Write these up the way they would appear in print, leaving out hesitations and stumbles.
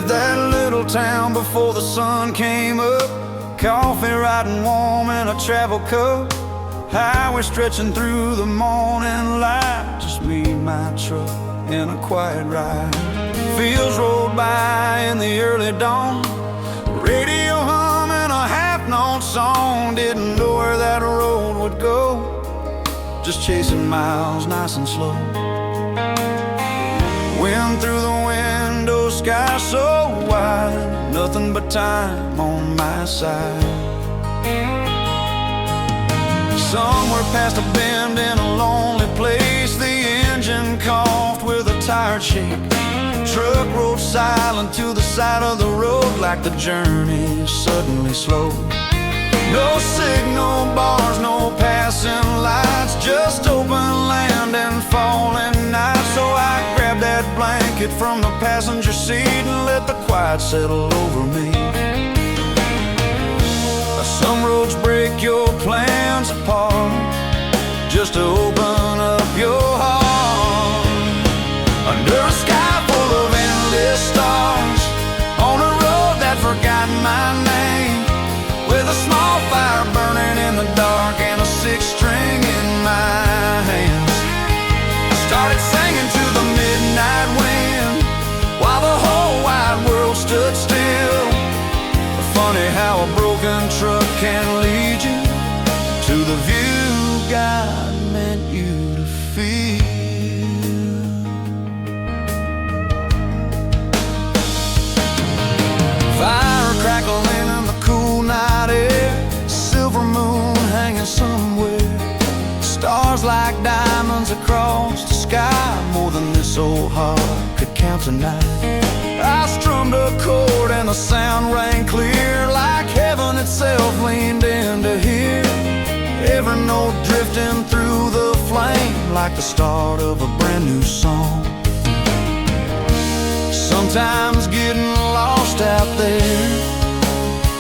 left that little town before the sun came up. Coffee riding warm in a travel cup. Highway stretching through the morning light. Just me and my truck in a quiet ride. Fields rolled by in the early dawn. Radio humming a half-known song. Didn't know where that road would go. Just chasing miles nice and slow. Wind through the window, sky so wide. Nothing but time on my side. Somewhere past a bend in a lonely place, the engine coughed with a tired shake. Truck rolled silent to the side of the road, like the journey suddenly slowed. No signal bars, no passing lights, just open land and falling night. So I grabbed that blanket from the passenger seat and let the quiet settle over me. Some roads break your plans apart just to open up your heart. Under a sky full of endless stars, on a road that forgot my name, with a small fire burning in the dark and a six-string in my hands. I started singing to the midnight wind while the whole wide world stood still. Funny how a broken truck can lead you to the view God meant you to feel. Fire crackling in the cool night air, silver moon hanging somewhere, stars like diamonds across the sky, more than this old heart could count tonight. I strummed a chord and the sound rang clear, like heaven itself leaned in to hear. Every note drifting through the flame, like the start of a brand new song. Sometimes getting lost out there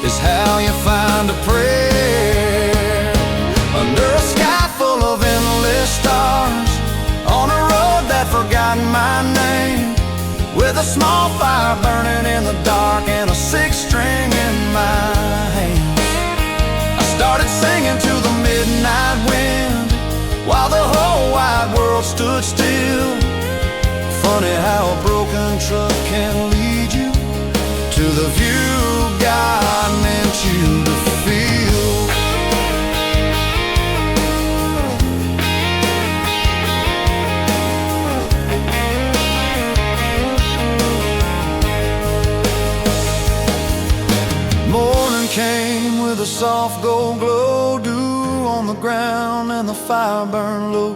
is how you find a prayer. Under a sky full of endless stars, on a road that forgot my name, with a small fire burning in the dark and a six-string in my hand. I started singing to the midnight wind while the whole wide world stood still. Funny how a broken truck can lead you to the view God meant you to feel. Morning came with a soft gold glow, dew on the ground and the fire burned low.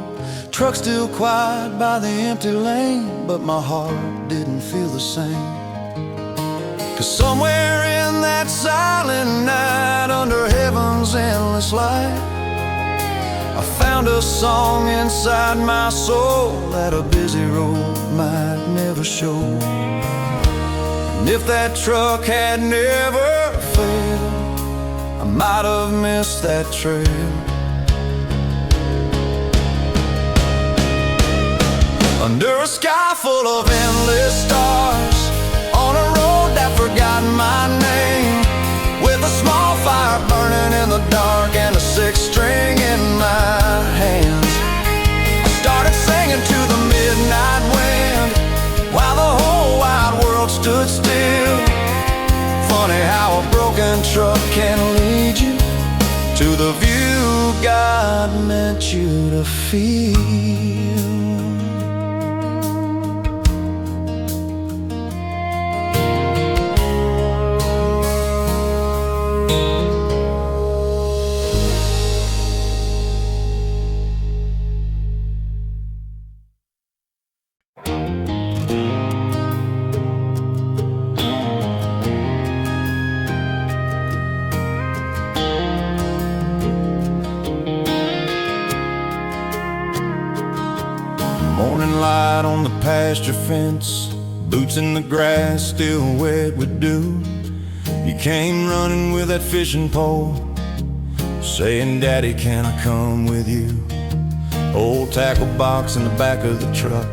Truck still quiet by the empty lane, but my heart didn't feel the same. 'Cause somewhere in that silent night, under heaven's endless light, I found a song inside my soul that a busy road might never show. And if that truck had never failed, I might have missed that trail. Under a sky full of endless stars, on a road that forgot my name, with a small fire burning in the dark and a six-string in my hands. I started singing to the midnight wind while the whole wide world stood still. Funny how a broken truck can lead you to the view God meant you to feel. Morning light on the pasture fence, boots in the grass still wet with dew. You came running with that fishing pole, saying, "Daddy, can I come with you?" Old tackle box in the back of the truck,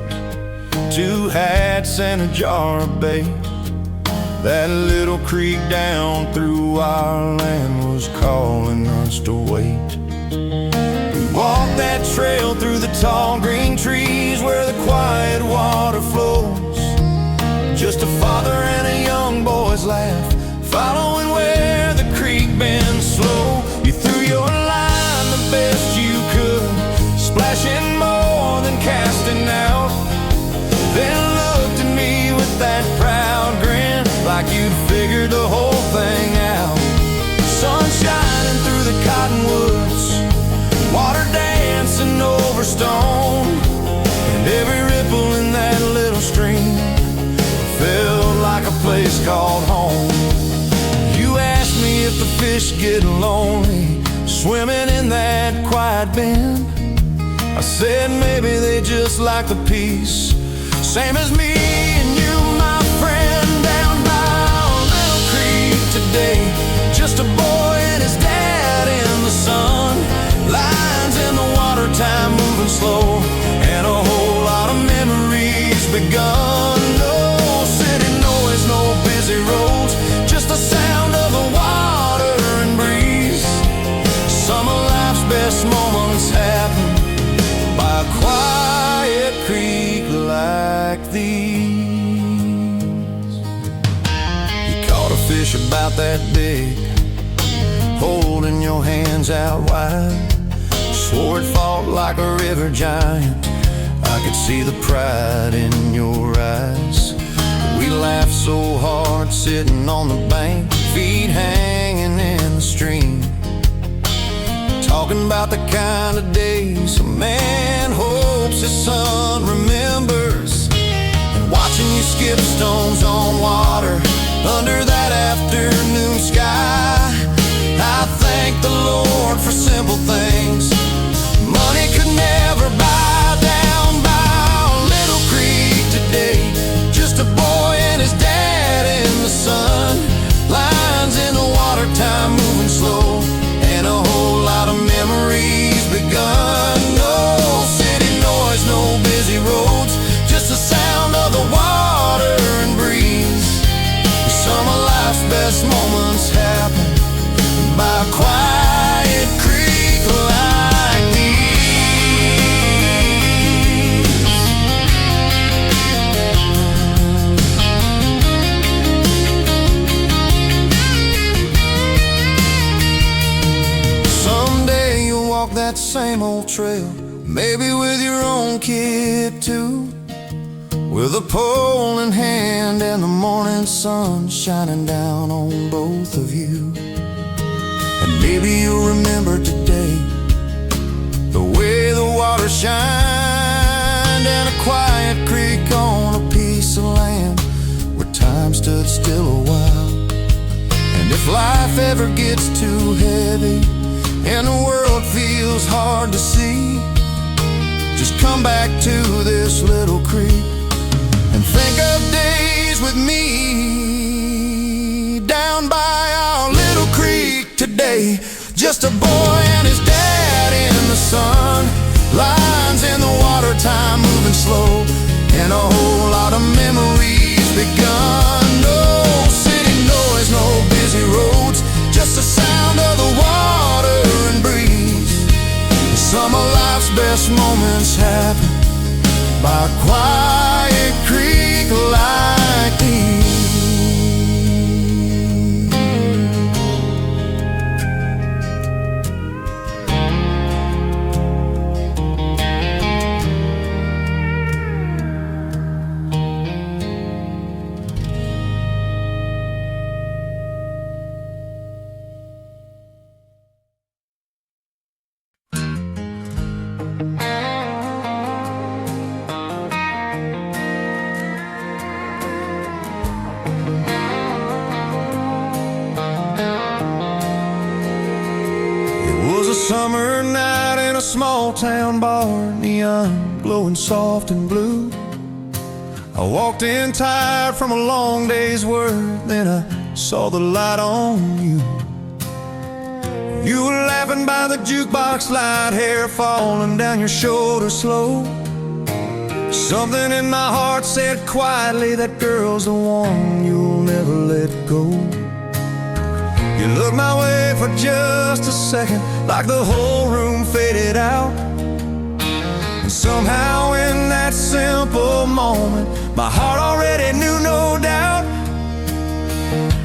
2 hats and a jar of bait. That little creek down through our land was calling us to wait. We walked that trail through the tall green trees where the quiet water flows. Just a father and a young boy's laugh, following where the creek bends slow. You threw your line the best you could, splashing more than casting out. Then looked at me with that proud grin, like you'd figured the whole thing out. Sun shining through the cottonwoods, water dancing over stone, and every ripple in that little stream felt like a place called home. You asked me if the fish get lonely swimming in that quiet bend. I said maybe they just like the peace, same as me and you, my friend. Down by our little creek today, just a boy and his dad in the sun, lines in the water, time moving slow, and a whole lot of memories begun. No city noise, no busy roads, just the sound of the water and breeze. Some of life's best moments happen by a quiet creek like these. You caught a fish about that big, holding your hands out wide. Swore it fought like a river giant, I could see the pride in your eyes. We laughed so hard sitting on the bank, feet hanging in the stream, talking about the kind of days a man hopes his son remembers, and watching you skip stones on water under that afternoon sky. I thank the Lord for simple things money could never buy. Down by our little creek today, just a boy and his dad in the sun, lines in the water, time moving slow, and a whole lot of memories begun. No city noise, no busy roads, just the sound of the water and breeze. Some of life's best moments happen by a quiet creek like these. Someday you'll walk that same old trail, maybe with your own kid too, with a pole in hand and the morning sun shining down on both of you. And maybe you'll remember today the way the water shined and a quiet creek on a piece of land where time stood still a while. And if life ever gets too heavy and the world feels hard to see, just come back to this little creek and think of days with me. Down by our little creek today, just a boy and his dad in the sun, lines in the water, time moving slow, and a whole lot of memories begun. No city noise, no busy roads, just the sound of the water and breeze. Some of life's best moments happen by a quiet creek like these. Summer night in a small town bar, neon glowing soft and blue. I walked in tired from a long day's work, then I saw the light on you. You were laughing by the jukebox, light hair falling down your shoulders slow. Something in my heart said quietly, that girl's the one you'll you'll never let go. You looked my way for just a second, like the whole room faded out. And somehow in that simple moment, my heart already knew, no doubt.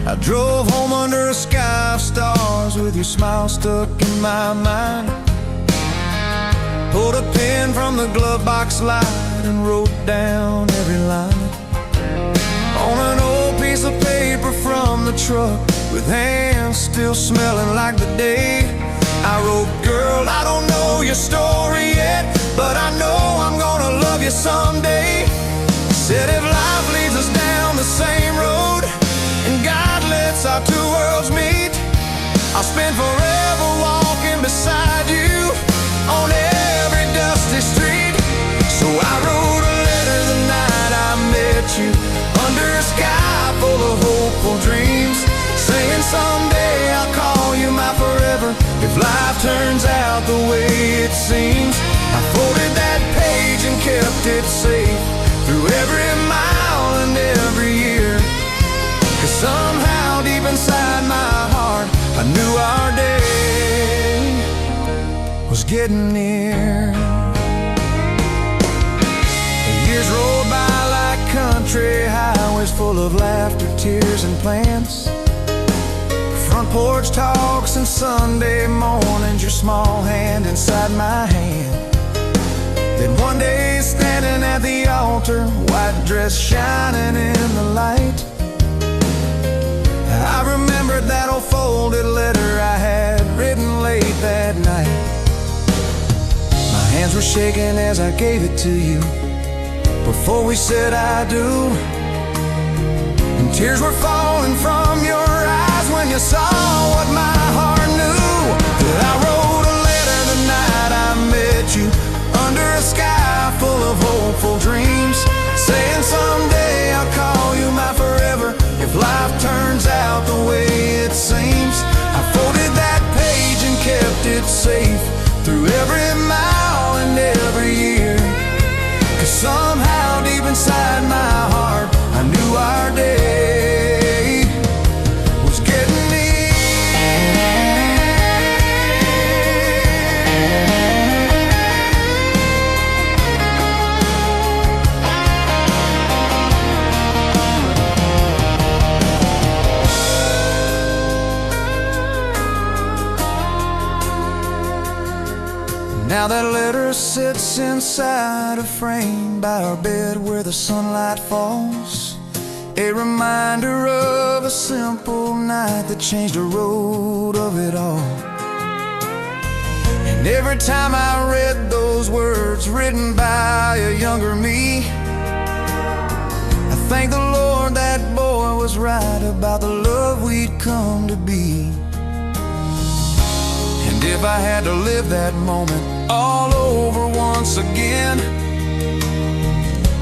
I drove home under a sky of stars with your smile stuck in my mind. Pulled a pen from the glove box slide and wrote down every line on an old piece of paper from the truck, with hands still smelling like the day. I wrote, girl, I don't know your story yet, but I know I'm gonna love you someday. Said if life leads us down the same road and God lets our two worlds meet, I'll spend forever walking beside you on every dusty street. So I wrote a letter the night I met you, under a sky full of hopeful dreams, saying someday I'll call you my forever, if life turns out the way it seems. I folded that page and kept it safe through every mile and every year, 'cause somehow deep inside my heart I knew our day was getting near. The years rolled by like country highways, full of laughter, tears, and plans. Front porch talks and Sunday mornings, your small hand inside my hand. Then one day standing at the altar, white dress shining in the light, I remembered that old folded letter I had written late that night. My hands were shaking as I gave it to you before we said I do, and tears were falling from your eyes when you saw what my heart knew. That I wrote a letter the night I met you, under a sky full of hopeful dreams, saying someday I'll call you my forever, if life turns out the way it seems. I folded that page and kept it safe through every mile and every year, 'cause somehow deep inside my heart I knew our day was getting near. Now that letter sits inside a frame by our bed where the sunlight falls, a reminder of a simple night that changed the road of it all. And every time I read those words written by a younger me, I thank the Lord that boy was right about the love we'd come to be. And if I had to live that moment all over once again,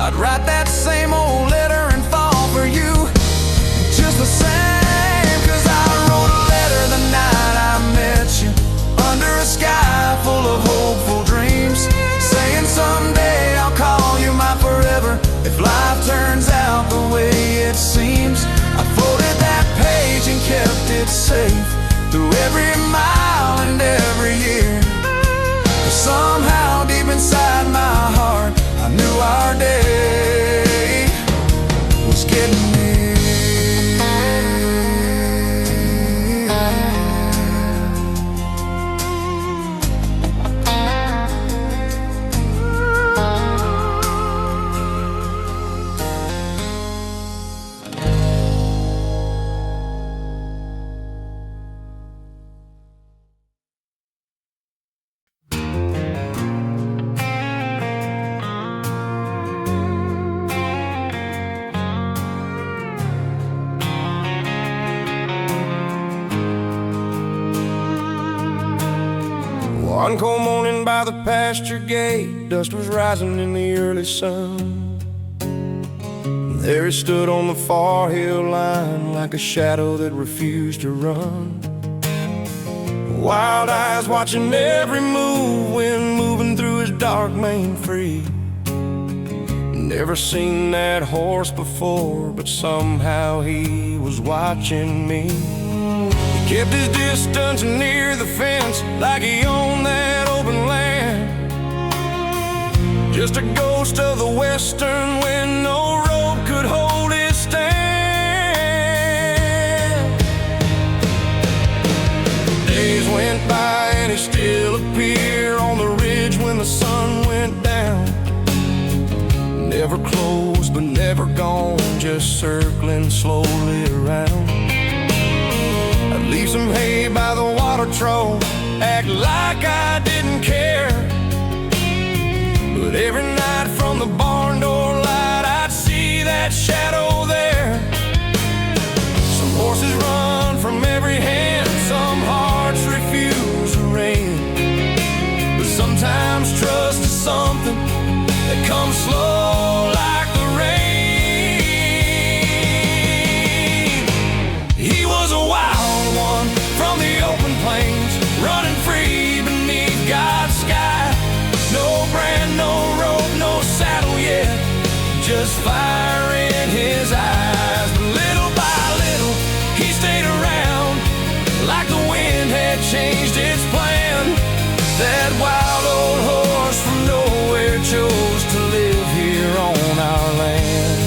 I'd write that same old letter and fall for you just the same. 'Cause I wrote a letter the night I met you, under a sky full of hopeful dreams, saying someday I'll call you my forever, if life turns out the way it seems. I folded that page and kept it safe through every mile and every year, 'cause somehow deep inside my heart I knew our day was getting near. One cold morning by the pasture gate, dust was rising in the early sun. There he stood on the far hill line, like a shadow that refused to run. Wild eyes watching every move, wind moving through his dark mane free. Never seen that horse before, but somehow he was watching me. He kept his distance near the fence, like he owned that open land. Just a ghost of the western when no rope could hold his stand. Days went by and he still appeared on the ridge when the sun went down. Never closed but never gone, just circling slowly around. I'd leave some hay by the water trough, act like I didn't care. But every night from the barn door light, I'd see that shadow there. Some horses run from every hand, some hearts refuse the rein. But sometimes trust is something that comes slow like the rain. He was a wild one from the open plains, running free beneath God's sky. No brand, no rope, no saddle yet, just fire in his eyes. But little by little, he stayed around, like the wind had changed its plan. That wild old horse from nowhere chose to live here on our land.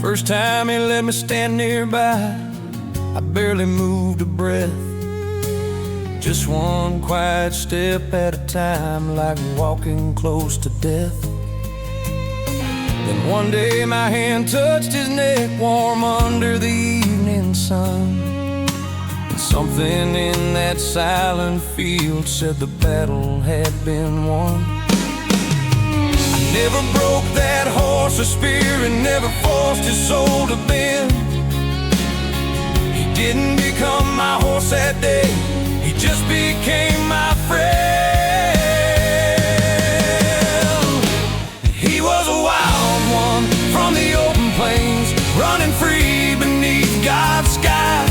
First time he let me stand nearby, I barely moved a breath. Just one quiet step at a time, like walking close to death. Then one day my hand touched his neck, warm under the evening sun. And something in that silent field said the battle had been won. I never broke that horse's spirit, never forced his soul to bend. Didn't become my horse that day, he just became my friend. He was a wild one from the open plains, running free beneath God's sky.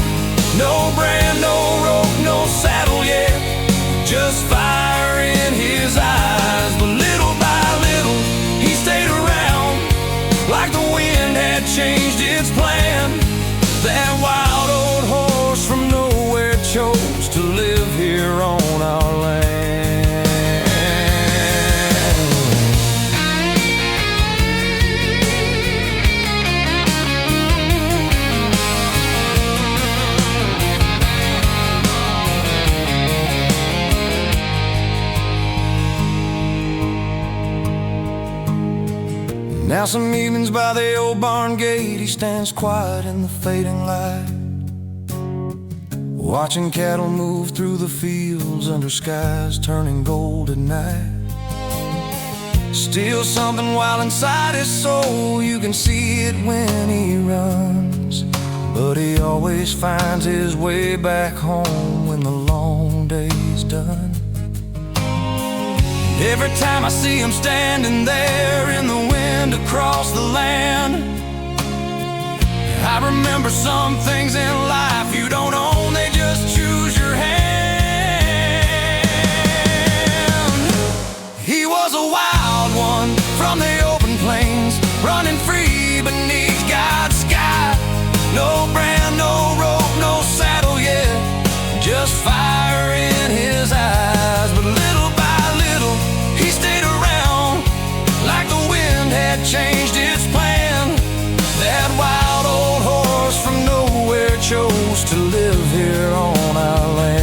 No brand, no rope, no saddle yet, just fire in his eyes. But little by little, he stayed around, like the wind had changed its plan. That wild old horse from nowhere chose to live here on our land. Now some evenings by the old barn gate, he stands quiet in the fading light, watching cattle move through the fields under skies turning gold at night. Still something wild inside his soul, you can see it when he runs. But he always finds his way back home when the long day's done. Every time I see him standing there in the wind across the land, I remember some things in life you don't own, they just choose your hand. He was a wild one from the open plains, running free beneath God's sky. No brand, no rope, no saddle yet, just fire in his eyes. But little by little, he stayed around, like the wind had changed its plan. That wild old horse from nowhere chose to live here on our land.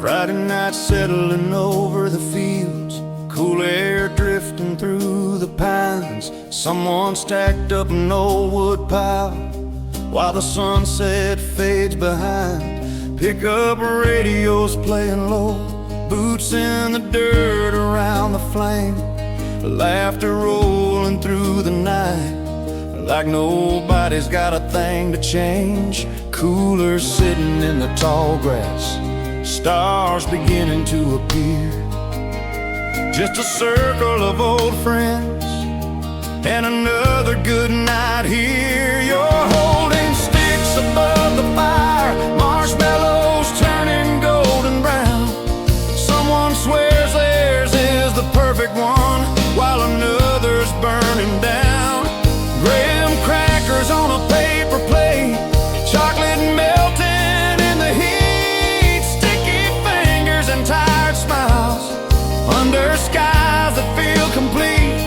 Friday night settling over the fields, cool air drifting through the pines. Someone stacked up an old wood pile while the sunset fades behind. Pickup radio's playing low, boots in the dirt around the flame. Laughter rolling through the night like nobody's got a thing to change. Coolers sitting in the tall grass, stars beginning to appear. Just a circle of old friends and another good night here. You're holding sticks above the fire, marshmallows turning golden brown. Someone swears theirs is the perfect one while another's burning down. Graham crackers on a paper plate, chocolate melting in the heat, sticky fingers and tired smiles under skies that feel complete.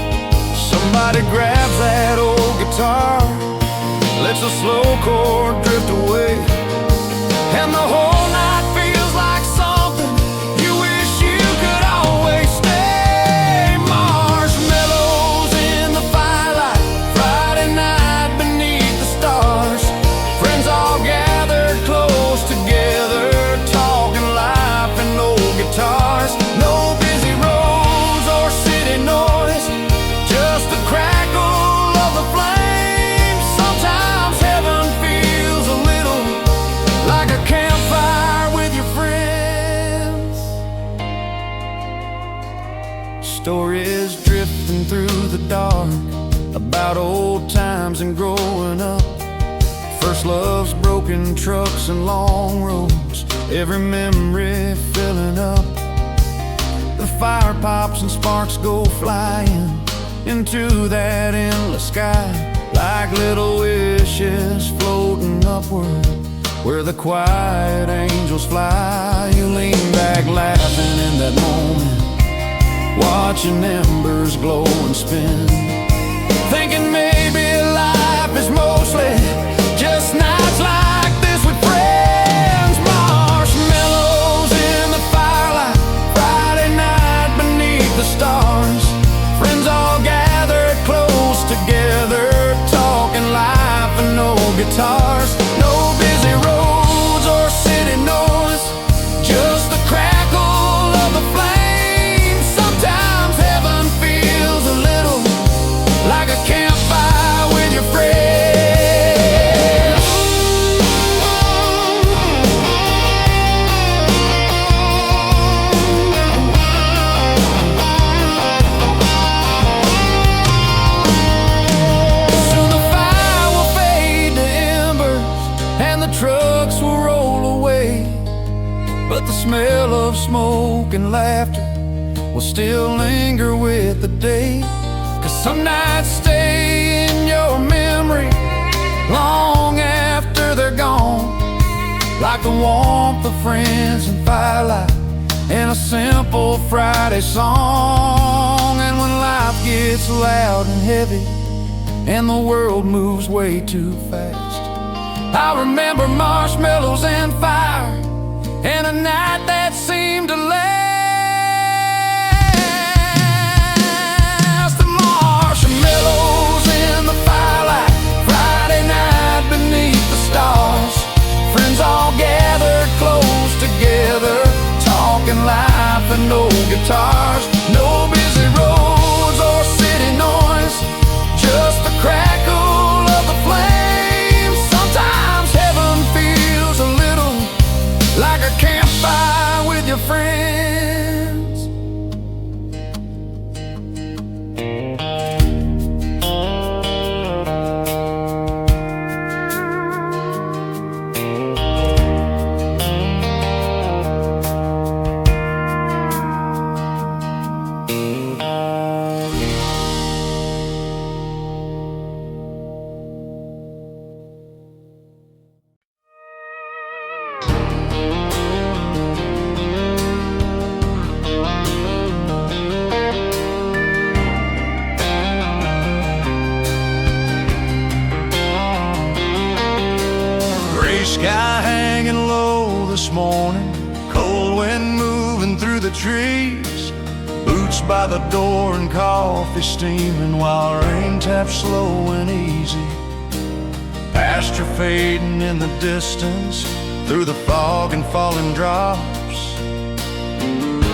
Somebody grabs that old guitar, lets a slow chord drift away, and the whole night feels like something you wish you could always stay. Marshmallows in the firelight, Friday night beneath the stars. Friends all gathered close together, talking life and old guitars. No busy roads or city noise, just the crackle of the flame. Sometimes heaven feels a little like a campfire with your friends. Stories drifting through the dark about old times and growing up. First loves, broken trucks and long roads, every memory filling up. The fire pops and sparks go flying into that endless sky like little wishes floating upward where the quiet angels fly. You lean back laughing in that moment, watching embers glow and spin, thinking maybe life is mostly just nights like this with friends. Marshmallows in the firelight, Friday night beneath the stars. Friends all gathered close together, talking life and no guitars. No busy roads or city noise, just the crackle of the flame. Sometimes heaven feels a little like a campfire with your friends. Soon the fire will fade to embers and the trucks will roll away, but the smell of smoke and laughter will still linger with the day. 'Cause some nights stay in your memory long after they're gone, like the warmth of friends and firelight and a simple Friday song. And when life gets loud and heavy and the world moves way too fast, I remember marshmallows and fire and a night that seemed to last. The marshmallows in the firelight, Friday night beneath the stars. Friends all gathered close together, talking life and no guitars. No busy roads or city noise, just the crackle of the flame. Sometimes heaven feels a little like a campfire with your friends. Sky hanging low this morning, cold wind trees, boots by the door and coffee steaming while rain taps slow and easy. Pasture fading in the distance through the fog and falling drops.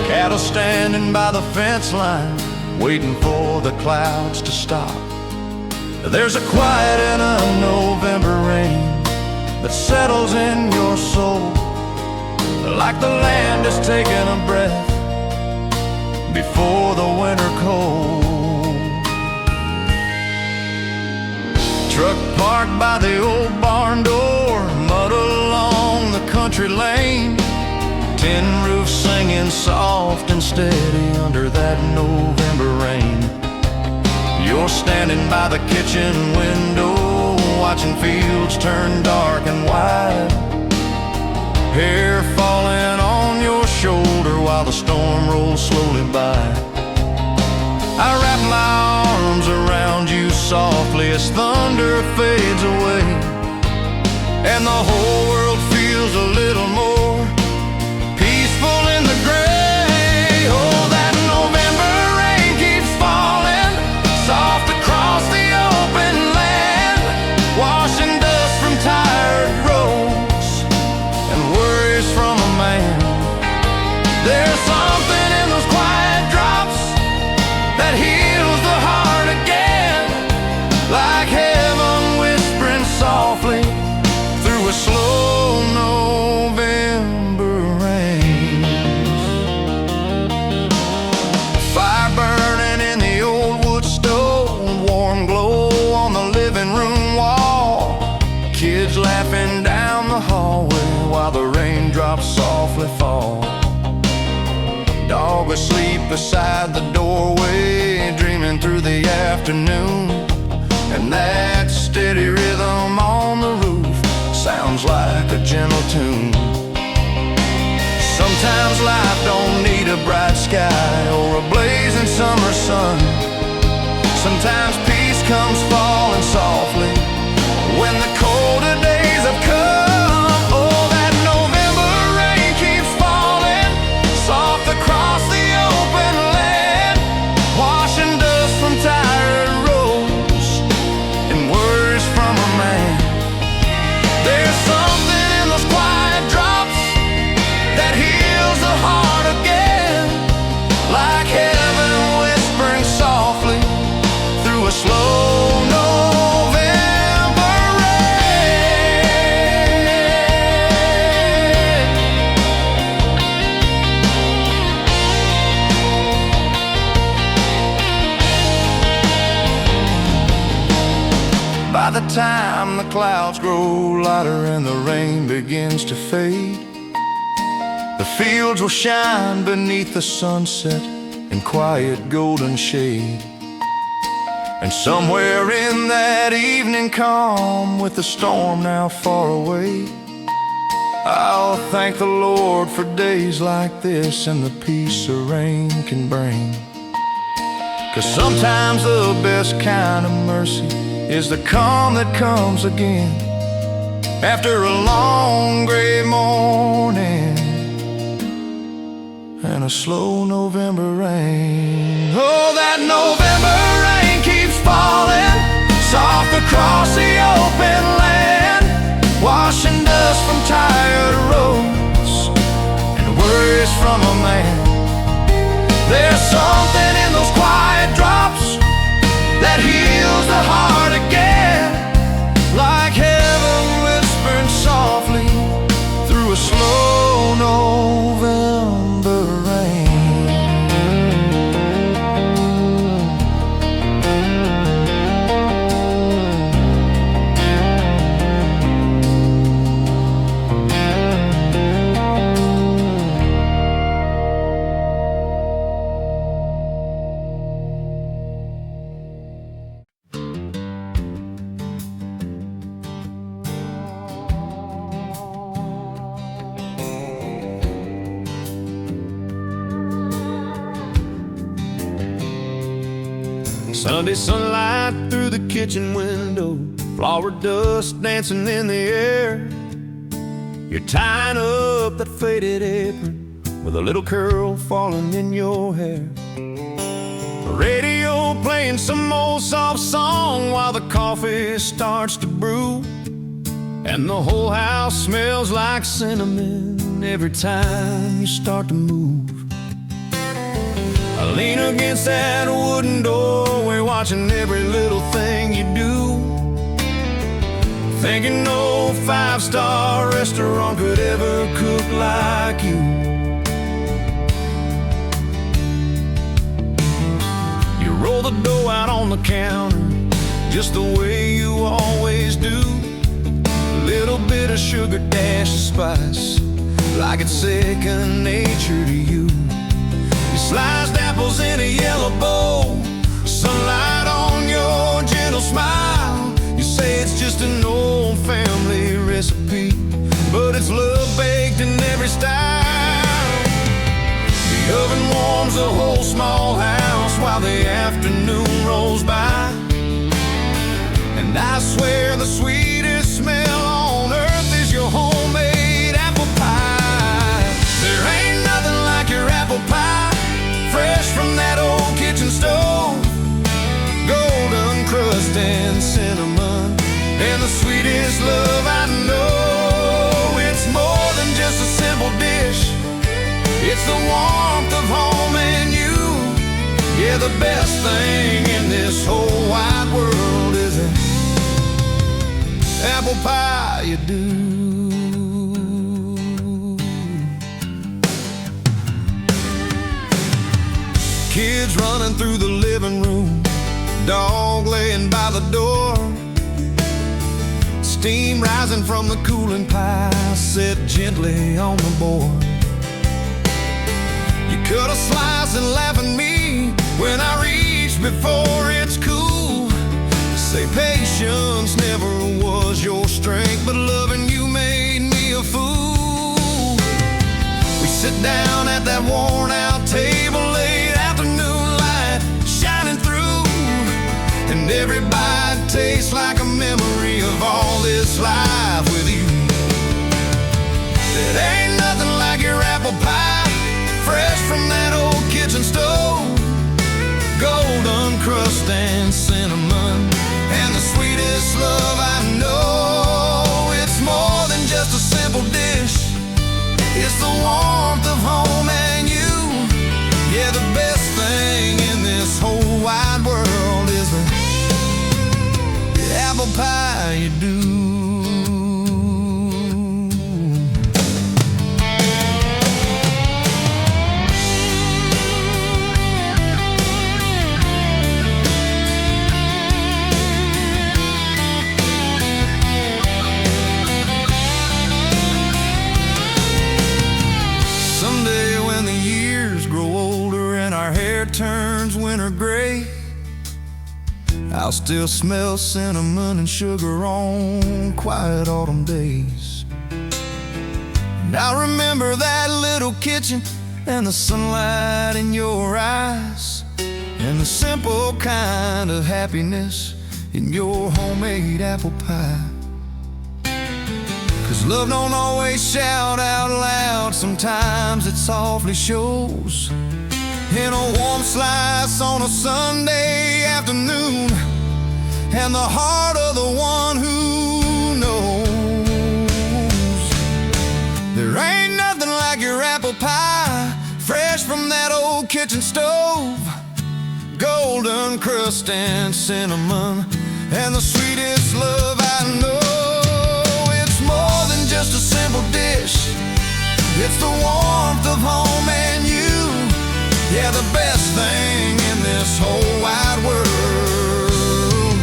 Cattle standing by the fence line waiting for the clouds to stop. There's a quiet in a November rain that settles in your soul, like the land is taking a breath before the winter cold. Truck parked by the old barn door, mud along the country lane, tin roof singing soft and steady under that November rain. You're standing by the kitchen window, watching fields turn dark and wide, hair falling on your shoulder while the storm rolls slowly by. I wrap my arms around you softly as thunder fades away, and the whole world feels a little more peaceful in the gray. Oh, that November rain keeps falling soft across the open land, washing dust from tired roads and worries from a man. There's something in those quiet drops that heals the heart again, like heaven whispering softly through a slow November rain. Fire burning in the old wood stove, warm glow on the living room wall, kids laughing down the hallway while the raindrops softly fall. Dog asleep beside the doorway, dreaming through the afternoon, and that steady rhythm on the roof sounds like a gentle tune. Sometimes life don't need a bright sky or a blazing summer sun. Sometimes peace comes falling softly when the colder days have come. Oh, that November rain keeps falling soft across the open land, washing dust from tired roads and worries from a man. There's something in those quiet drops that heals the heart again, like heaven whispering softly through a slow November rain. By the time the clouds grow lighter and the rain begins to fade, the fields will shine beneath the sunset in quiet golden shade. And somewhere in that evening calm, with the storm now far away, I'll thank the Lord for days like this and the peace a rain can bring. 'Cause sometimes the best kind of mercy is the calm that comes again after a long gray morning and a slow November rain. Oh, that November rain keeps falling soft across the open land, washing dust from tired roads and worries from a man. There's something in those quiet drops that heals the heart again, like heaven whispering softly through a slow November rain. Sunday sunlight through the kitchen window, flour dust dancing in the air. You're tying up that faded apron with a little curl falling in your hair. Radio playing some old soft song while the coffee starts to brew, and the whole house smells like cinnamon every time you start to move. I lean against that wooden doorway, watching every little thing you do, thinking no five-star restaurant could ever cook like you. You roll the dough out on the counter just the way you always do. A little bit of sugar, dash of spice, like it's second nature to you. You sliced apples in a yellow bowl, sunlight on your gentle smile. You say it's just an old family recipe, but it's love baked in every style. The oven warms the whole small house while the afternoon rolls by, and I swear the sweetest smell on earth is your homemade apple pie. There ain't nothing like your apple pie, fresh from that old kitchen stove. Golden crust and cinnamon, and the sweetest love I know. It's more than just a simple dish, it's the warmth of home and you. Yeah, the best thing in this whole wide world is an apple pie you do. Kids running through the living room, dog laying by the door, steam rising from the cooling pie set gently on the board. You cut a slice and laugh at me when I reach before it's cool. Say patience never was your strength, but loving you made me a fool. We sit down at that worn out table, late afternoon light shining through, and every bite tastes like a memory of all this life with you. It ain't nothing like your apple pie, fresh from that old kitchen stove. Golden crust and cinnamon, and the sweetest love I know. It's more than just a simple dish, it's the warmth of home and you. Yeah, the best thing in this whole wide world is the apple pie you do. Someday when the years grow older and our hair turns winter gray, I'll still smell cinnamon and sugar on quiet autumn days. And I remember that little kitchen and the sunlight in your eyes, and the simple kind of happiness in your homemade apple pie. 'Cause love don't always shout out loud, sometimes it softly shows in a warm slice on a Sunday afternoon, and the heart of the one who knows. There ain't nothing like your apple pie, fresh from that old kitchen stove. Golden crust and cinnamon, and the sweetest love I know. It's more than just a simple dish, it's the warmth of home and you. Yeah, the best thing in this whole wide world,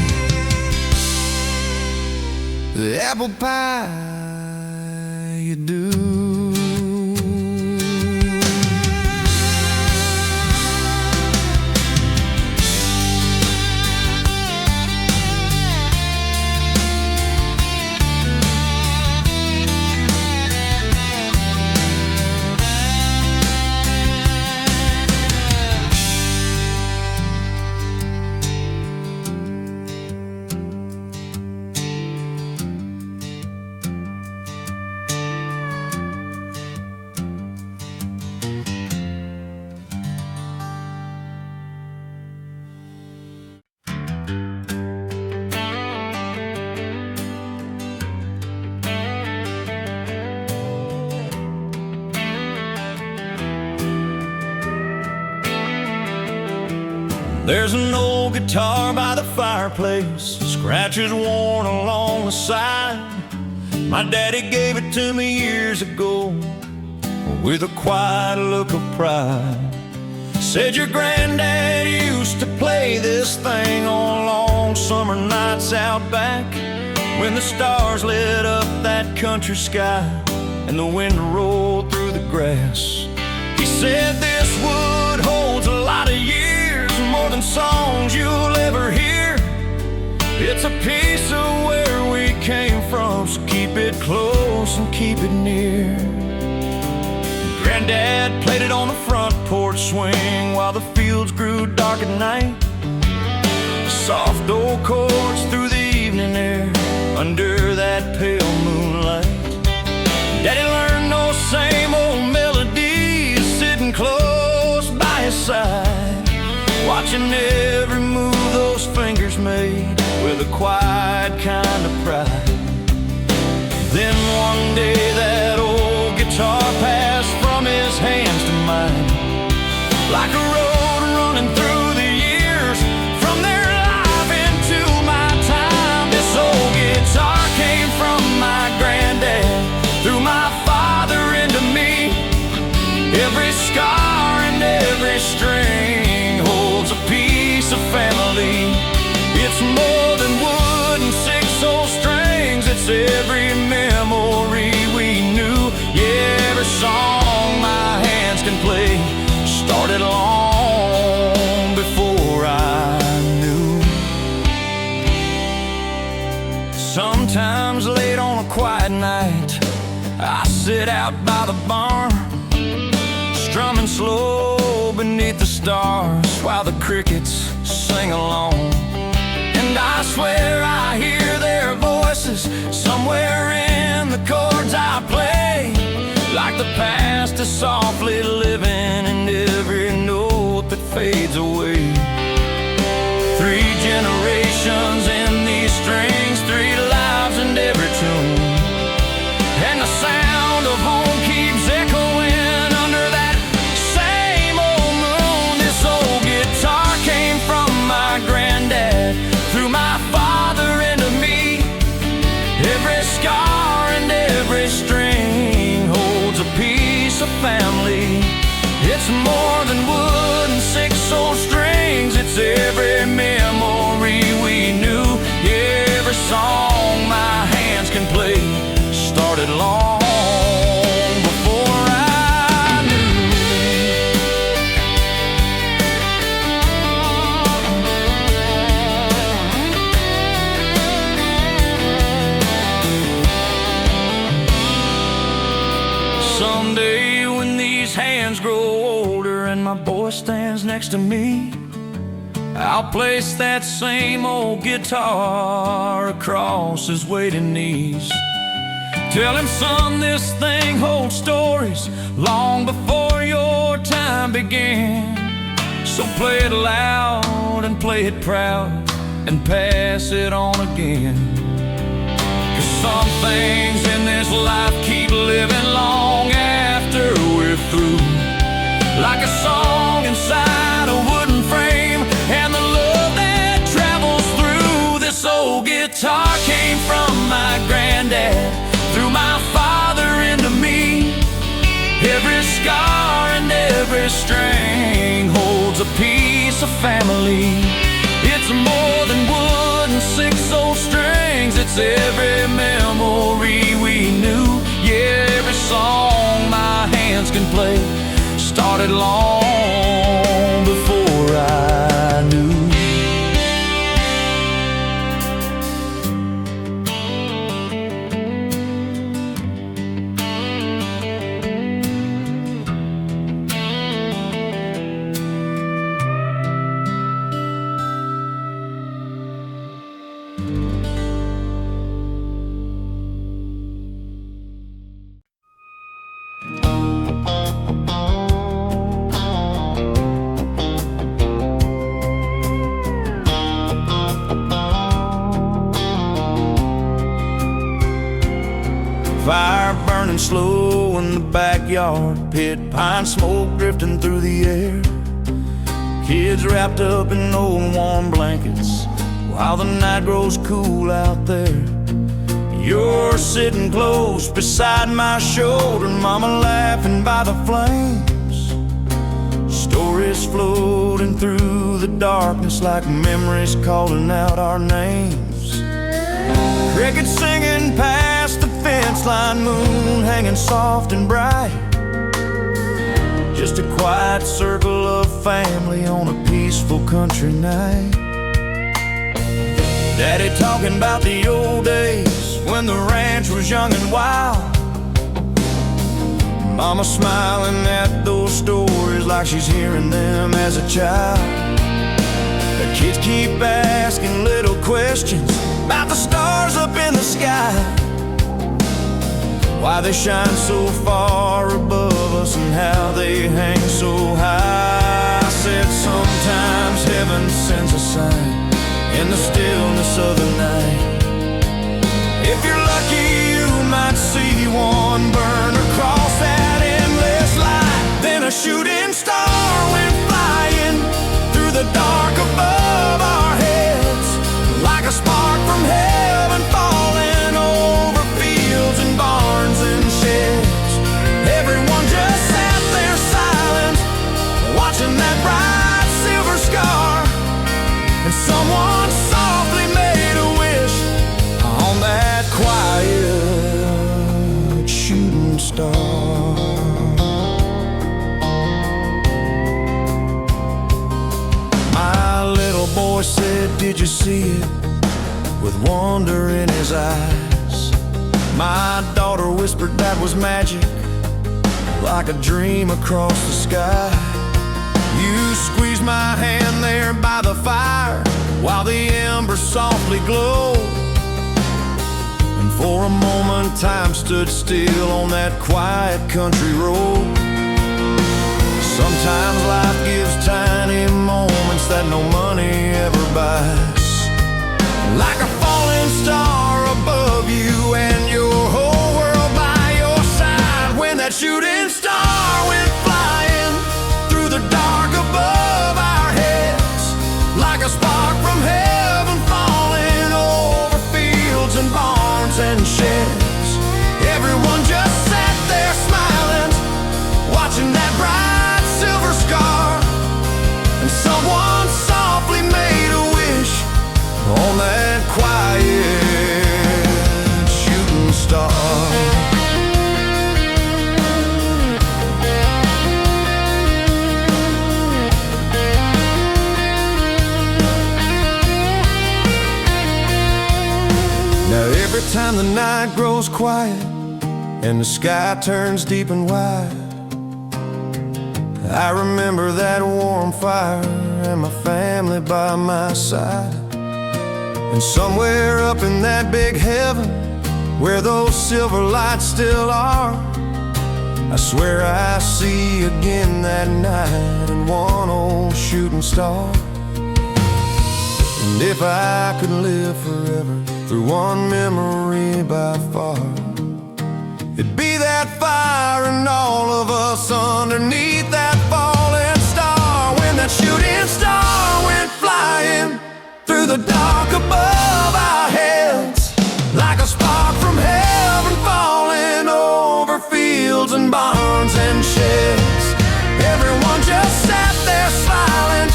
the apple pie you do. There's an old guitar by the fireplace, scratches worn along the side. My daddy gave it to me years ago with a quiet look of pride. Said your granddad used to play this thing on long summer nights out back, when the stars lit up that country sky and the wind rolled through the grass. He said this wood holds a lot of years, more than songs you'll ever hear. It's a piece of where we came from, so keep it close and keep it near. Granddad played it on the front porch swing while the fields grew dark at night. Soft old chords through the evening air under that pale moonlight. Daddy learned those same old melodies sitting close by his side, watching every move those fingers made with a quiet kind of pride. Then one day that old guitar passed from his hands to mine, like a road running through the years, from their life into my time. This old guitar came from my granddad, through my father into me. Every scar and every string holds a piece of family. It's more than wood and six old strings, it's every memory we knew. Yeah, every song my hands can play started long before I knew. Sometimes late on a quiet night, I sit out by the barn, strumming slow beneath the stars while the crickets sing along. And I swear I hear their voices somewhere in the chords I play, like the past is softly living in every note that fades away. 3 generations in these strings, 3 lives in every tune, and the sound of home keeps echoing under that same old moon. This old guitar came from my granddad, through my father into me. Every scar and every string holds a piece of family. It's more than wood and 6 old strings, it's every memory we knew. Yeah, every song my hands can play started long before I knew. Someday when these hands grow older and my boy stands next to me, I'll place that same old guitar across his waiting knees. Tell him, son, this thing holds stories long before your time began. So play it loud and play it proud and pass it on again. 'Cause some things in this life keep living long after we're through, like a song inside a wooden frame and the love that travels through. This old guitar came from my granddad, through my father into me. Every scar and every string holds a piece of family. It's more than wood and 6 old strings, it's every memory we knew. Yeah, every song my hands can play started long before I knew. Fire burning slow in the backyard pit, pine smoke drifting through the air. Kids wrapped up in old warm blankets while the night grows cool out there. You're sitting close beside my shoulder, Mama laughing by the flames. Stories floating through the darkness like memories calling out our names. Crickets singing past the fence line, moon hanging soft and bright. Just a quiet circle of family on a peaceful country night. Daddy talking about the old days when the ranch was young and wild. Mama smiling at those stories like she's hearing them as a child. The kids keep asking little questions about the stars up in the sky, why they shine so far above us and how they hang so high. I said sometimes heaven sends a sign in the stillness of the night. If you're lucky, you might see one burn across that endless light. Then a shooting star went flying through the dark above our heads, like a spark from heaven falling over fields and barns and sheds. Everyone just sat there silent, watching that bright silver scar. And someone softly made a wish on that quiet shooting star. My little boy said, "Did you see it?" with wonder in his eyes. My daughter whispered that was magic, like a dream across the sky. You squeezed my hand there by the fire while the embers softly glowed. And for a moment time stood still on that quiet country road. Sometimes life gives tiny moments that no money ever buys, like a falling star above you and your whole world by your side. When that shooting star went flying through the dark above our heads, like a spark from heaven falling over fields and barns and sheds. Everyone just sat there smiling, watching that bright silver scar. And someone softly made a wish on that quiet shooting star. Now every time the night grows quiet and the sky turns deep and wide, I remember that warm fire and my family by my side. And somewhere up in that big heaven where those silver lights still are, I swear I see again that night in one old shooting star. And if I could live forever through one memory by far, it'd be that fire and all of us underneath that falling star. When that shooting star went flying through the dark above our heads, like a spark from heaven falling over fields and barns and sheds. Everyone just sat there silent,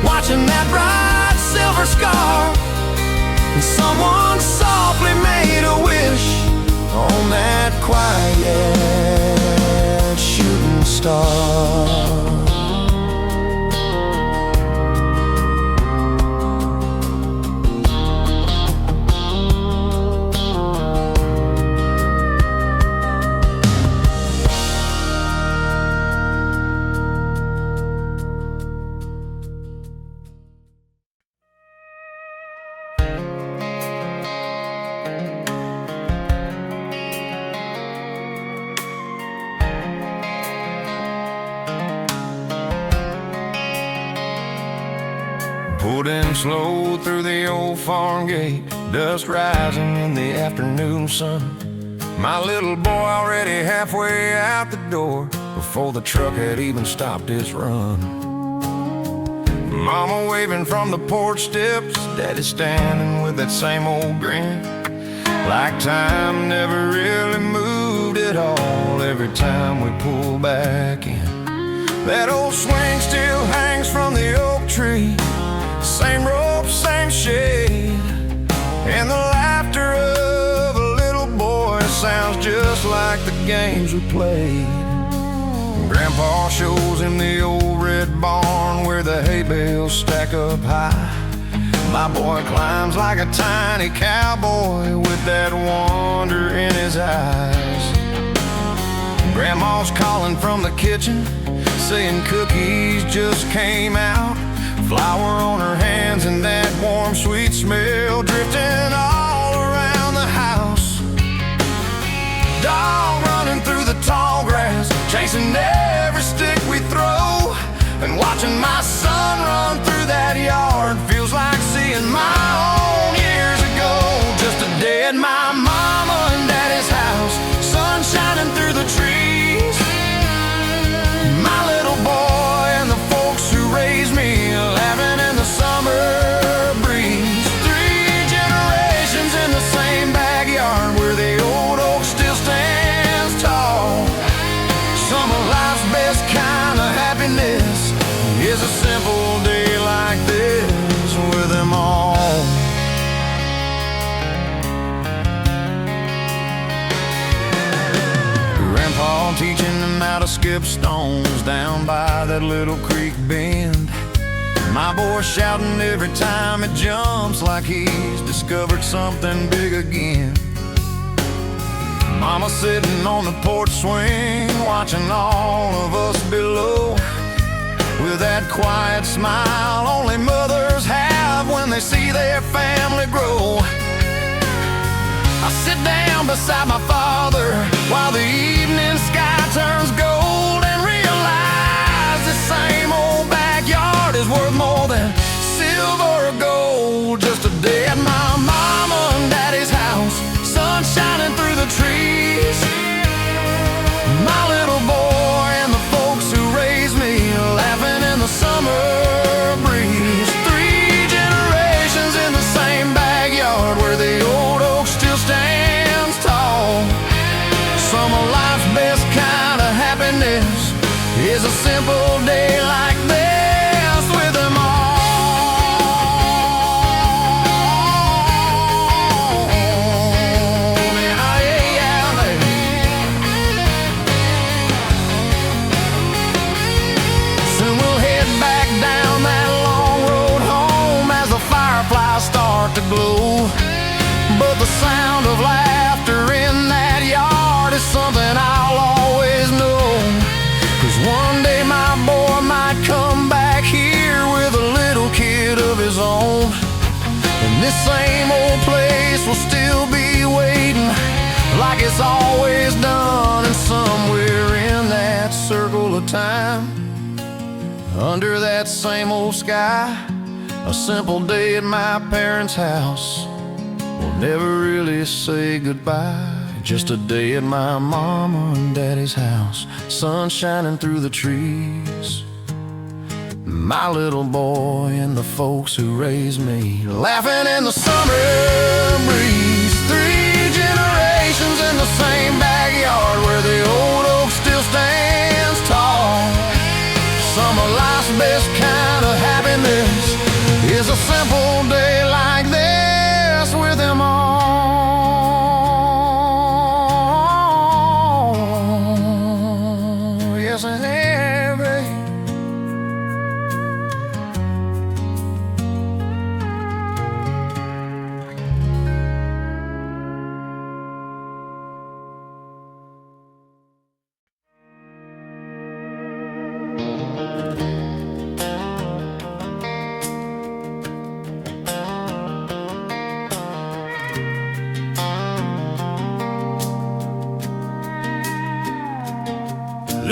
watching that bright silver scar. And someone softly made a wish on that quiet shooting star. Pulled in slow through the old farm gate, dust rising in the afternoon sun. My little boy already halfway out the door before the truck had even stopped its run. Mama waving from the porch steps, Daddy standing with that same old grin, like time never really moved at all every time we pull back in. That old swing still hangs from the oak tree, same rope, same shade, and the laughter of a little boy sounds just like the games we played. Grandpa shows him the old red barn where the hay bales stack up high. My boy climbs like a tiny cowboy with that wonder in his eyes. Grandma's calling from the kitchen, saying cookies just came out. Flour on her hands and that warm, sweet smell drifting all around the house. Dog running through the tall grass, chasing every stick we throw. And watching my son run through that yard feels like seeing my own years ago. Just a day at my mama and daddy's house, sun shining through the trees. My little boy and the folks who raised me laughing in the summer breeze. 3 generations in the same backyard where the old oak still stands tall. Some of life's best kind of happiness is a simple day like this with them all. Grandpa teaching them how to skip stones down by that little creek bend. My boy shouting every time it jumps like he's discovered something big again. Mama sitting on the porch swing, watching all of us below, with that quiet smile only mothers have when they see their family grow. I sit down beside my father while the evening sky turns gold and realize this same old backyard is worth more than silver or gold. Just a day at my mama and daddy's house, sun shining through the trees. My little boy and the folks who raised me laughing in the summer breeze. 3 generations in the same backyard where the old oak still stands tall. Some of life's best kind of happiness is a simple day like this with them all. Soon we'll head back down that long road home as the fireflies start to glow. But the sound of laughter in that yard is something I'll always know. 'Cause one day my boy might come back here with a little kid of his own, and this same old place will still be waiting like it's always done. And somewhere in that circle of time, under that same old sky, a simple day at my parents' house will never really say goodbye. Just a day at my mama and daddy's house, sun shining through the trees. My little boy and the folks who raised me laughing in the summer breeze. 3 generations in the same backyard where the old oak still stands tall. Some of life's best kind of happiness is a simple day like this with them all. Yes, and every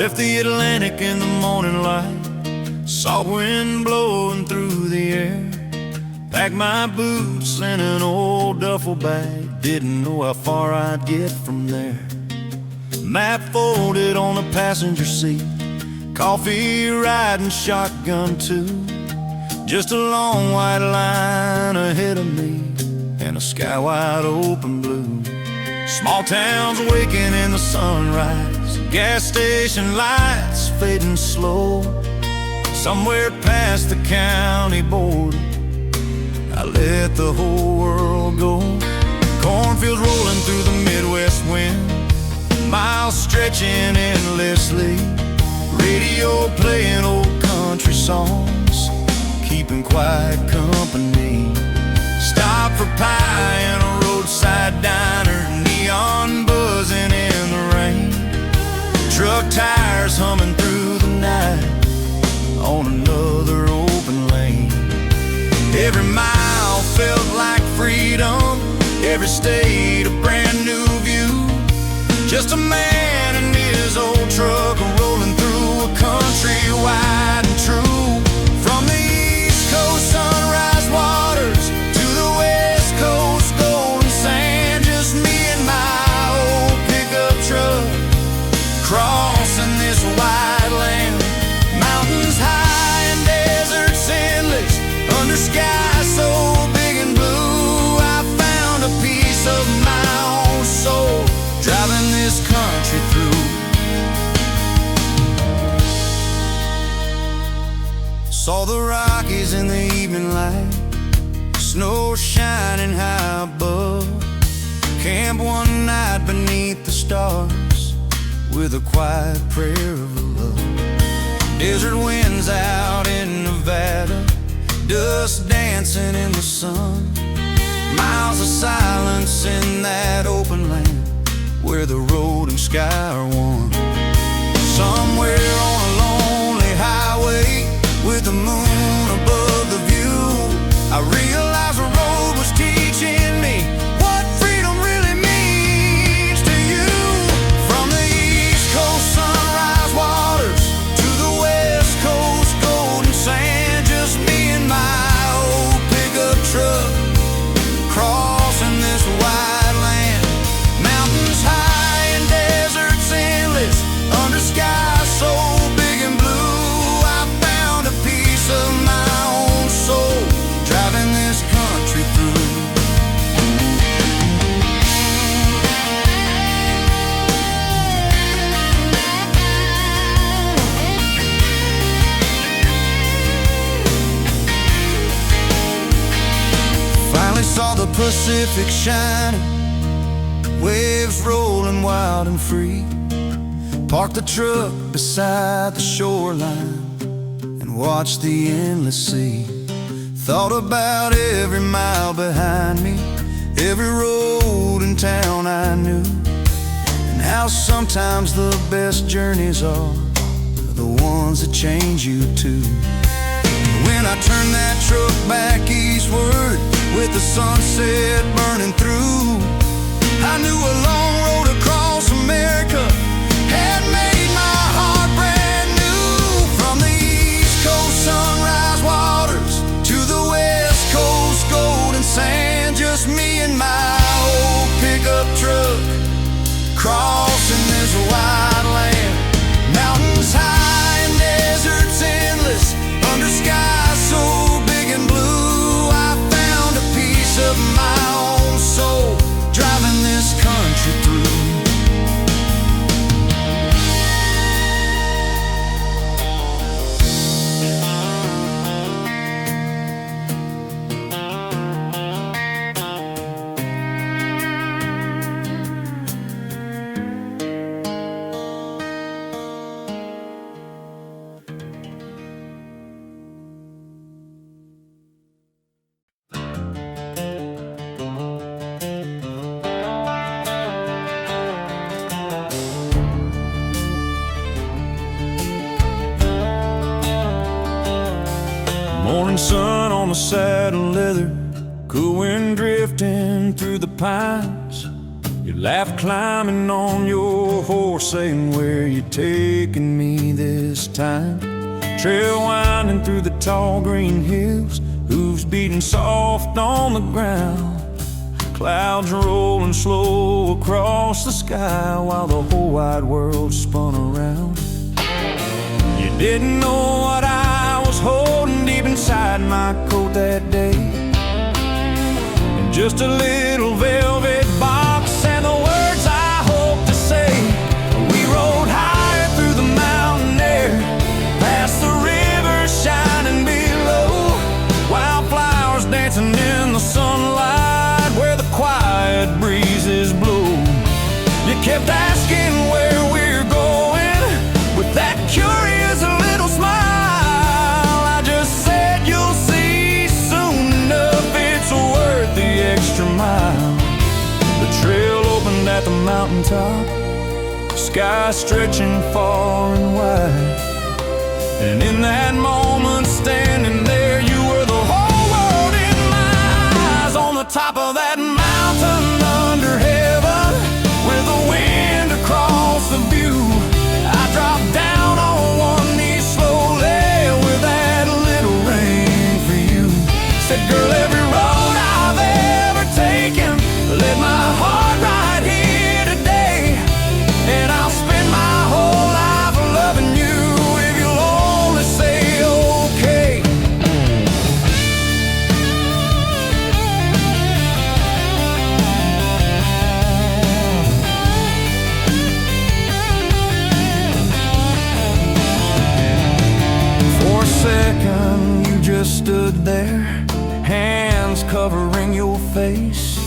left the Atlantic in the morning light, soft wind blowing through the air. Packed my boots in an old duffel bag, didn't know how far I'd get from there. Map folded on the passenger seat, coffee riding shotgun too. Just a long white line ahead of me and a sky wide open blue. Small towns waking in the sunrise, gas station lights fading slow. Somewhere past the county border, I let the whole world go. Cornfields rolling through the Midwest wind, miles stretching endlessly. Radio playing old country songs, keeping quiet company. Stop for pie in a roadside diner, neon buzzing in the rain. Truck tires humming through the night on another open lane. Every mile felt like freedom, every state a brand new view. Just a man in his old truck rolling through a country wide and true. From the East Coast sunrise waters to the West Coast golden sand, just me and my old pickup truck crossing this wide land. Mountains high and deserts endless, under skies so big and blue. I found a piece of my own soul, driving this country through. Saw the Rockies in the evening light, snow shining high above. Camped one night beneath the stars with a quiet prayer of love. Desert winds out in Nevada, dust dancing in the sun. Miles of silence in that open land where the road and sky are one. Somewhere on a lonely highway with the moon above the view, I realized the road was teaching me what freedom really means to you. From the East Coast sunrise waters to the West Coast golden sand, just me and my old pickup truck crossing this wide land. Mountains high and deserts endless, under skies so big and blue. I found a piece of my own soul, driving this country through. Finally saw the Pacific shining, waves rolling wild and free. Parked the truck beside the shoreline and watched the endless sea. Thought about every mile behind me, every road and town I knew, and how sometimes the best journeys are the ones that change you too. When I turned that truck back eastward with the sunset burning through, I knew a long road across America had made my heart brand new. From the East Coast sunrise waters to the West Coast golden sand, just me and my old pickup truck crossing this wide land. Mountains high and deserts endless, under skies so big and blue. I found a piece of my own soul, driving this country through. Morning sun on the saddle leather, cool wind drifting through the pines. You laugh climbing on your horse, saying, "Where you taking me this time?" Trail winding through the tall green hills, hooves beating soft on the ground. Clouds rolling slow across the sky while the whole wide world spun around. You didn't know what I was holding dear deep inside my coat that day, and just a little velvet box and the words I hope to say. We rode higher through the mountain air, past the river shining below, wildflowers dancing in the sunlight where the quiet breezes blow. You kept asking where we're going with that curious little smile. I just said you'll see soon enough, it's worth the extra mile. The trail opened at the mountaintop, sky stretching far and wide, and in that moment standing there, you were the whole world in my eyes. On the top of that mountain under heaven, with the wind across the view, I dropped down on one knee slowly with that little rain for you. Said, girl, every road I've ever taken led my heart right here today, and I'll spend my whole life loving you if you'll only say okay. For a second you just stood there, hands covering your face,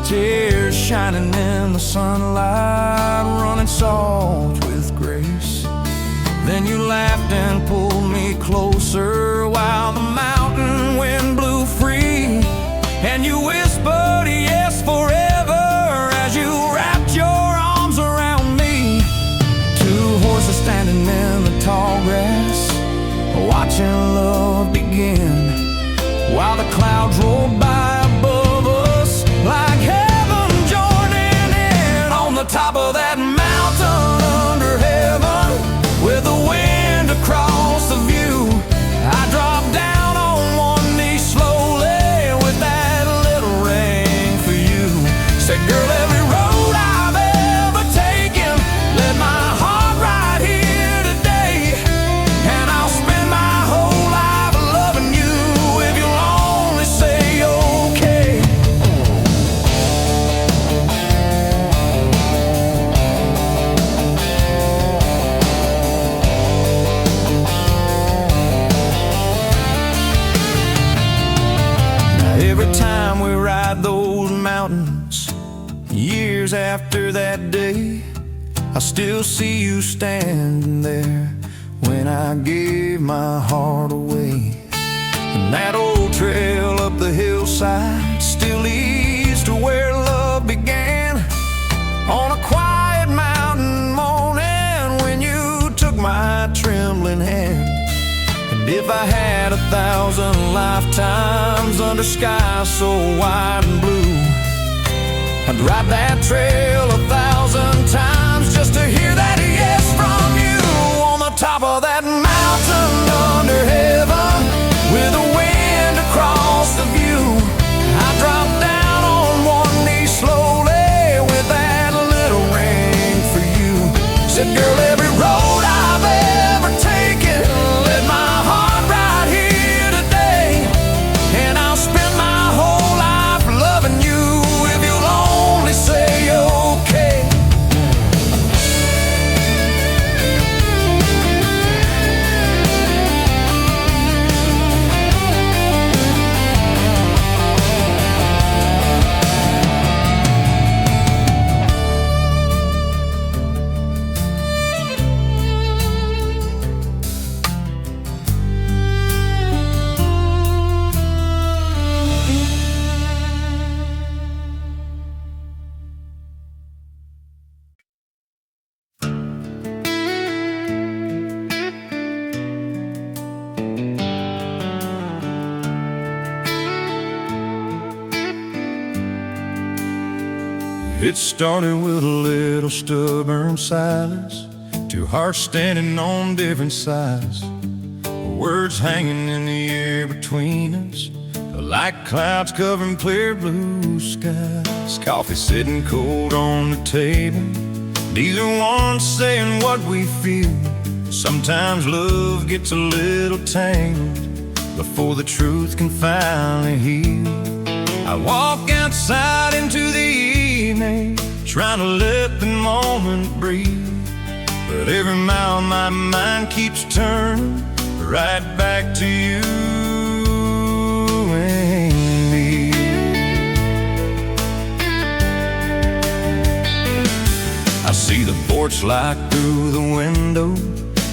tears shining in the sunlight, running soft with grace. Then you laughed and pulled me closer while the mountain wind blew free, and you whispered yes forever as you wrapped your arms around me. Two horses standing in the tall grass, watching love begin, while the clouds rolled by above us like heaven joining in. On the top of that mountain under heaven, with the wind across the view, I dropped down on one knee slowly with that little ring for you. Said, girl, every road I've ever taken led my heart right here today, and I'll spend my whole life loving you if you'll only say okay. Now every time we ride those mountains, years after that day, I still see you standing there when I gave my heart away. And that old trail up the hillside still leads to where love began, on a quiet mountain morning when you took my trembling hand. And if I had 1,000 lifetimes under skies so wide and blue, I'd ride that trail 1,000 times just to hear that yes from you. On the top of that mountain under heaven, with the wind across the view, I dropped down on one knee slowly with that little ring for you. Said, girl, every road I've ever taken led my heart right here today, and I'll spend my whole life loving you if you'll only say okay. It started with a little stubborn silence, two hearts standing on different sides, words hanging in the air between us, like clouds covering clear blue skies. Coffee sitting cold on the table, neither one saying what we feel. Sometimes love gets a little tangled before the truth can finally heal. I walk outside into the evening, trying to let the moment breathe. But every mile my mind keeps turning right back to you and me. I see the porch light through the window,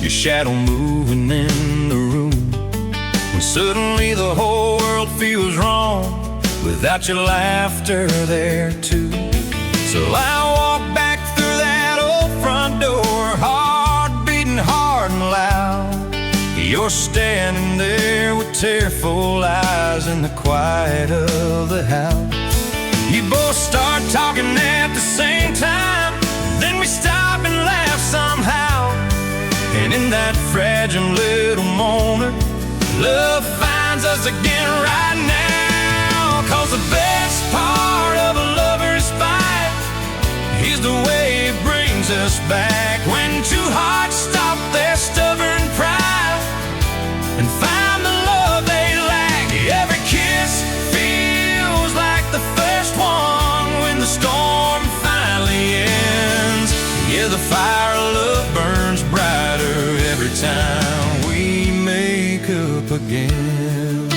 your shadow moving in the room, when suddenly the whole world feels wrong without your laughter there too. So I walk back through that old front door, heart beating hard and loud. You're standing there with tearful eyes in the quiet of the house. You both start talking at the same time, then we stop and laugh somehow. And in that fragile little moment, love finds us again right now. 'Cause the best part of a lover's fight is the way it brings us back, when two hearts stop their stubborn pride and find the love they lack. Every kiss feels like the first one when the storm finally ends. Yeah, the fire of love burns brighter every time we make up again.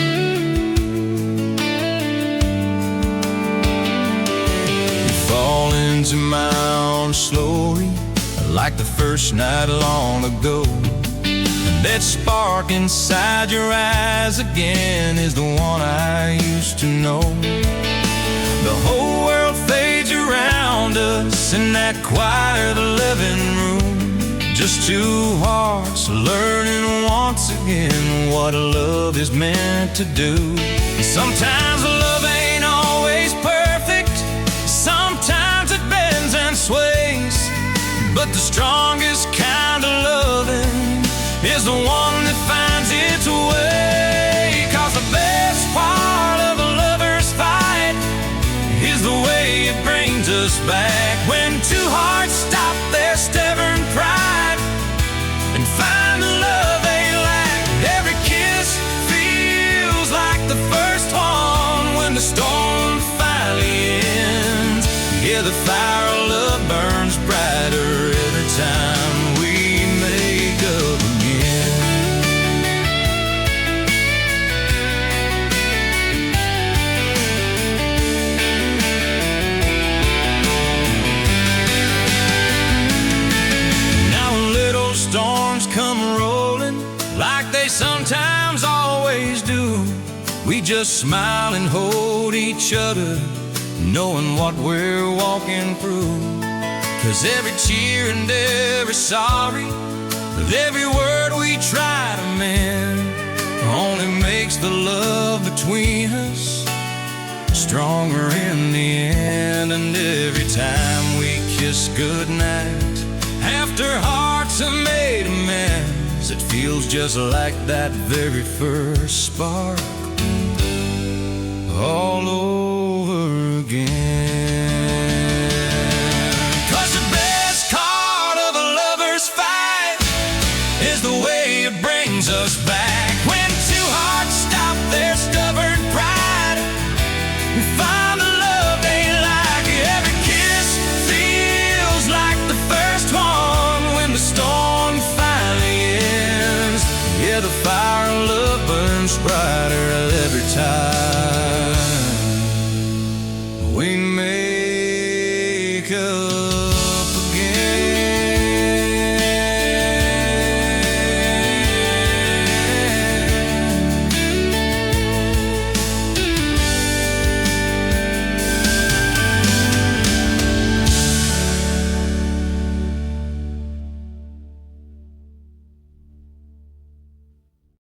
You fall into my own story like the first night long ago. That spark inside your eyes again is the one I used to know. The whole world fades around us in that quiet living room, just two hearts learning once again what love is meant to do. Sometimes love ain't always perfect, sometimes it bends and sways, but the strongest kind of loving is the one that finds its way. 'Cause the best part of a lover's fight is the way it brings us back, when two hearts stop their stubborn pride and find the love they lack. Every kiss feels like the first one when the storm finally ends. Yeah, the fire of love burns brighter every time we make up again. Now when little storms come rolling like they sometimes always do, we just smile and hold each other, knowing what we're walking through. 'Cause every cheer and every sorry, with every word we try to mend, only makes the love between us stronger in the end. And every time we kiss goodnight, after hearts have made amends, it feels just like that very first spark all over again. 'Cause the best part of a lover's fight is the way it brings us back, when two hearts stop their stubborn pride and find the love they like. Every kiss feels like the first one when the storm finally ends. Yeah, the fire of love burns brighter every time